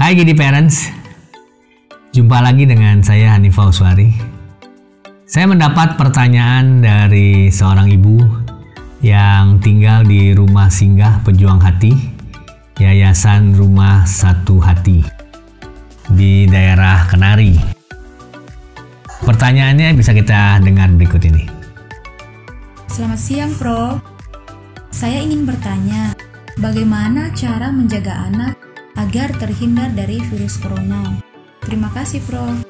Hai Gidi Parents, jumpa lagi dengan saya Hanifah Uswari. Saya mendapat pertanyaan dari seorang ibu yang tinggal di rumah singgah pejuang hati, Yayasan Rumah Satu Hati di daerah Kenari. Pertanyaannya bisa kita dengar berikut ini. Selamat siang, Prof. Saya ingin bertanya, bagaimana cara menjaga anak agar terhindar dari virus corona? Terima kasih, Prof.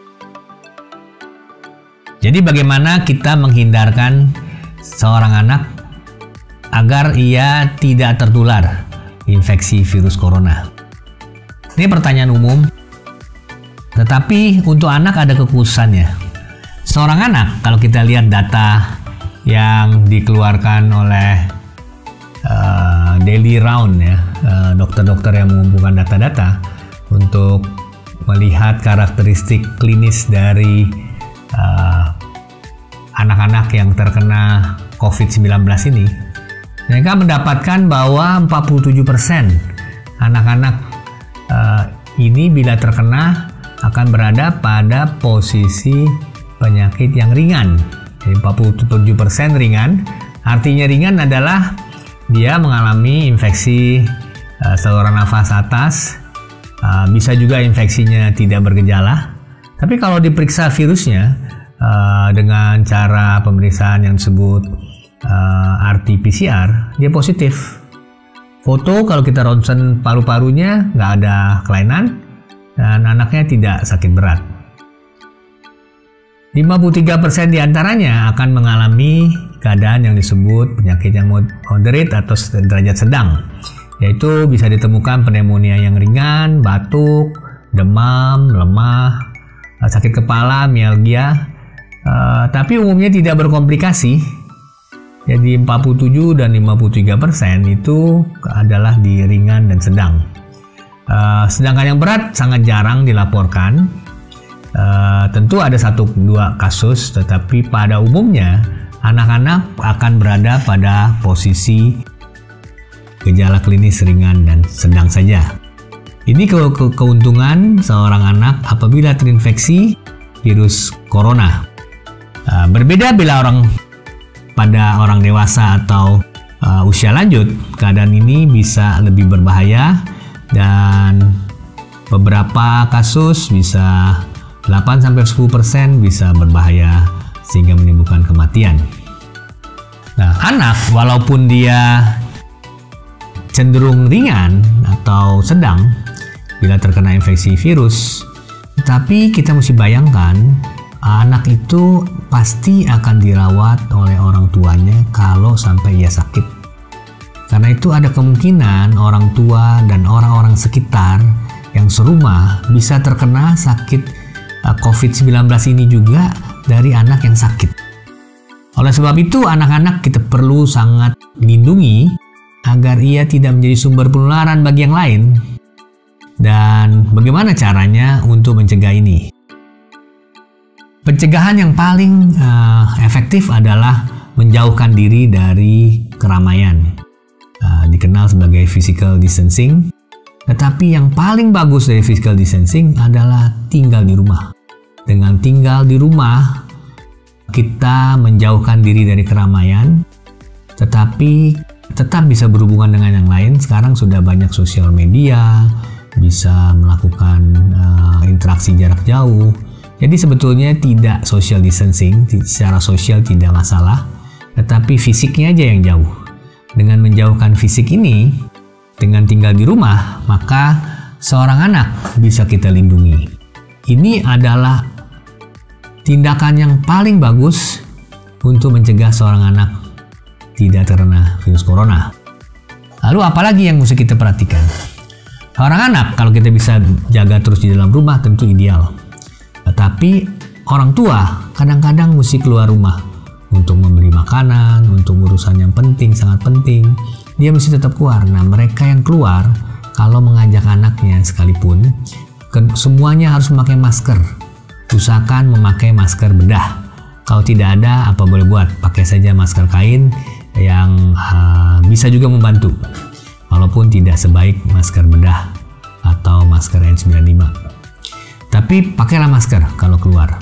Jadi bagaimana kita menghindarkan seorang anak agar ia tidak tertular infeksi virus corona? Ini pertanyaan umum, tetapi untuk anak ada kekhususannya. Seorang anak, kalau kita lihat data yang dikeluarkan oleh Daily Round ya, dokter-dokter yang mengumpulkan data-data untuk melihat karakteristik klinis dari anak-anak yang terkena COVID-19 ini, mereka mendapatkan bahwa 47% anak-anak ini bila terkena akan berada pada posisi penyakit yang ringan. Jadi 47% ringan, artinya ringan adalah dia mengalami infeksi saluran nafas atas, bisa juga infeksinya tidak bergejala. Tapi kalau diperiksa virusnya dengan cara pemeriksaan yang disebut RT-PCR, dia positif. Foto kalau kita ronsen paru-parunya nggak ada kelainan dan anaknya tidak sakit berat. 53% diantaranya akan mengalami keadaan yang disebut penyakit yang moderate atau derajat sedang, yaitu bisa ditemukan pneumonia yang ringan, batuk, demam, lemah, sakit kepala, mialgia, tapi umumnya tidak berkomplikasi. Jadi 47 dan 53% itu adalah di ringan dan sedang. Sedangkan yang berat sangat jarang dilaporkan. Tentu ada 1-2 kasus, tetapi pada umumnya anak-anak akan berada pada posisi gejala klinis ringan dan sedang saja. Ini keuntungan seorang anak apabila terinfeksi virus corona. Berbeda bila pada orang dewasa atau usia lanjut, keadaan ini bisa lebih berbahaya dan beberapa kasus bisa 8-10% bisa berbahaya sehingga menimbulkan kematian. Nah, anak walaupun dia cenderung ringan atau sedang bila terkena infeksi virus, tetapi kita mesti bayangkan anak itu pasti akan dirawat oleh orang tuanya kalau sampai ia sakit. Karena itu ada kemungkinan orang tua dan orang-orang sekitar yang serumah bisa terkena sakit COVID-19 ini juga dari anak yang sakit. Oleh sebab itu, anak-anak kita perlu sangat lindungi agar ia tidak menjadi sumber penularan bagi yang lain. Dan bagaimana caranya untuk mencegah ini? Pencegahan yang paling efektif adalah menjauhkan diri dari keramaian. Dikenal sebagai physical distancing. Tetapi yang paling bagus dari physical distancing adalah tinggal di rumah. Dengan tinggal di rumah, kita menjauhkan diri dari keramaian, tetapi tetap bisa berhubungan dengan yang lain. Sekarang sudah banyak sosial media, bisa melakukan interaksi jarak jauh. Jadi sebetulnya tidak social distancing, secara sosial tidak masalah, tetapi fisiknya aja yang jauh. Dengan menjauhkan fisik ini, dengan tinggal di rumah, maka seorang anak bisa kita lindungi. Ini adalah tindakan yang paling bagus untuk mencegah seorang anak tidak terkena virus corona. Lalu apalagi yang mesti kita perhatikan? Seorang anak kalau kita bisa jaga terus di dalam rumah tentu ideal. Tetapi orang tua kadang-kadang mesti keluar rumah untuk membeli makanan, untuk urusan yang penting, sangat penting. Dia mesti tetap keluar. Nah, mereka yang keluar kalau mengajak anaknya sekalipun, semuanya harus memakai masker. Usahakan memakai masker bedah. Kalau tidak ada, apa boleh buat? Pakai saja masker kain yang bisa juga membantu, walaupun tidak sebaik masker bedah. atau masker N95. Tapi pakailah masker kalau keluar.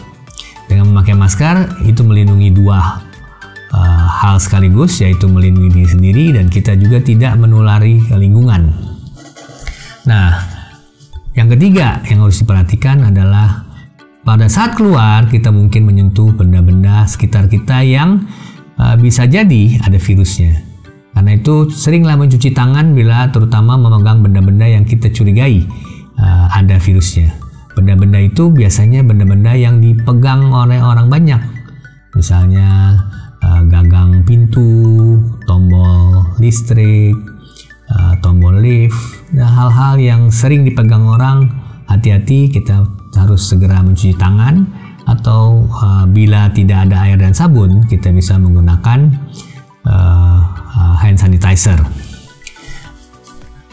Dengan memakai masker itu melindungi dua hal sekaligus, yaitu melindungi diri sendiri dan kita juga tidak menulari lingkungan. Nah, yang ketiga yang harus diperhatikan adalah pada saat keluar kita mungkin menyentuh benda-benda sekitar kita yang bisa jadi ada virusnya. Karena itu seringlah mencuci tangan bila terutama memegang benda-benda yang kita curigai ada virusnya. Benda-benda itu biasanya benda-benda yang dipegang oleh orang banyak. Misalnya gagang pintu, tombol listrik, tombol lift. Nah, hal-hal yang sering dipegang orang, hati-hati, kita harus segera mencuci tangan, atau bila tidak ada air dan sabun kita bisa menggunakan hand sanitizer.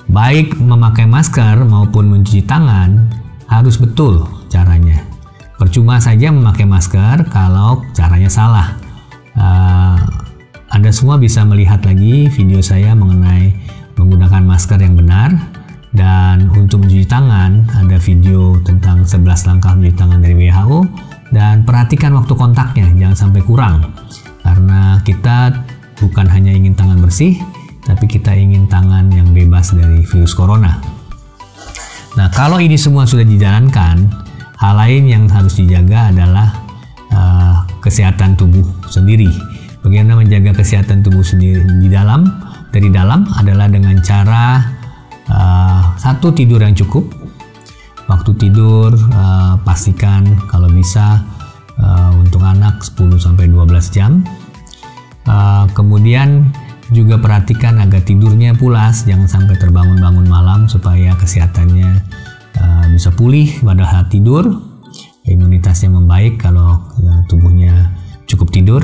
Baik memakai masker maupun mencuci tangan harus betul caranya. Percuma saja memakai masker kalau caranya salah. Anda semua bisa melihat lagi video saya mengenai menggunakan masker yang benar, dan untuk mencuci tangan ada video tentang 11 langkah mencuci tangan dari WHO. Dan perhatikan waktu kontaknya, jangan sampai kurang, karena kita bukan hanya ingin tangan bersih, tapi kita ingin tangan yang bebas dari virus corona. Nah, kalau ini semua sudah dijalankan, hal lain yang harus dijaga adalah kesehatan tubuh sendiri. Bagaimana menjaga kesehatan tubuh sendiri dari dalam adalah dengan cara satu, tidur yang cukup. Waktu tidur pastikan kalau bisa untuk anak 10-12 jam. Kemudian juga perhatikan agar tidurnya pulas, jangan sampai terbangun-bangun malam, supaya kesehatannya bisa pulih pada saat tidur. Imunitasnya membaik kalau tubuhnya cukup tidur.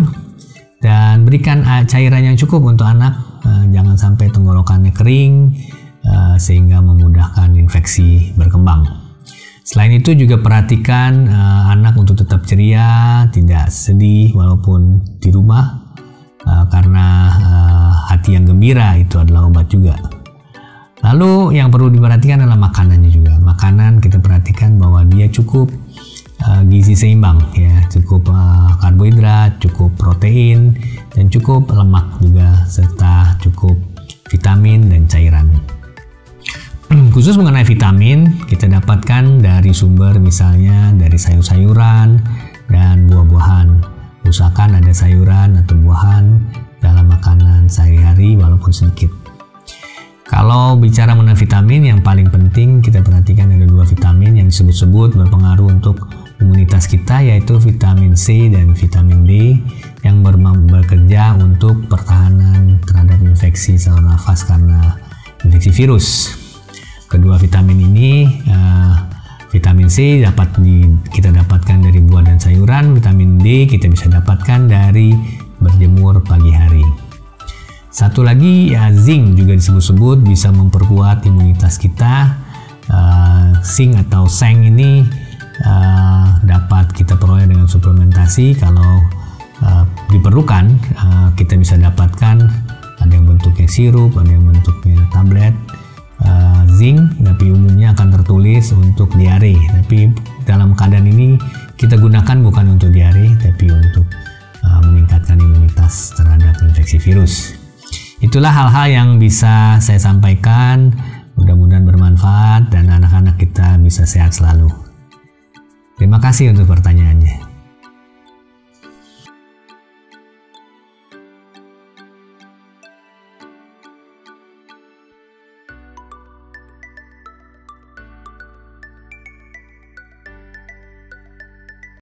Dan berikan cairan yang cukup untuk anak, jangan sampai tenggorokannya kering sehingga memudahkan infeksi berkembang. Selain itu juga perhatikan anak untuk tetap ceria, tidak sedih walaupun di rumah, karena hati yang gembira itu adalah obat juga. Lalu yang perlu diperhatikan adalah makanannya juga. Makanan kita perhatikan bahwa dia cukup gizi seimbang, ya, cukup karbohidrat, cukup protein, dan cukup lemak juga, serta cukup vitamin dan cairan. Khusus mengenai vitamin, kita dapatkan dari sumber misalnya dari sayur-sayuran dan buah-buahan. Usahakan ada sayuran atau buahan dalam makanan sehari-hari walaupun sedikit. Kalau bicara mengenai vitamin, yang paling penting kita perhatikan ada dua vitamin yang disebut-sebut berpengaruh untuk imunitas kita, yaitu vitamin C dan vitamin D, yang bekerja untuk pertahanan terhadap infeksi saluran nafas karena infeksi virus. Kedua vitamin ini, vitamin C kita dapatkan dari buah dan sayuran, vitamin D kita bisa dapatkan dari berjemur pagi hari. Satu lagi, zinc juga disebut-sebut bisa memperkuat imunitas kita. Zinc atau seng ini dapat kita peroleh dengan suplementasi. Kalau diperlukan, kita bisa dapatkan, ada yang bentuknya sirup, ada yang bentuknya tablet. Zinc, tapi umumnya akan tertulis untuk diare. Tapi dalam keadaan ini kita gunakan bukan untuk diare, tapi untuk meningkatkan imunitas terhadap infeksi virus. Itulah hal-hal yang bisa saya sampaikan. Mudah-mudahan bermanfaat dan anak-anak kita bisa sehat selalu. Terima kasih untuk pertanyaannya.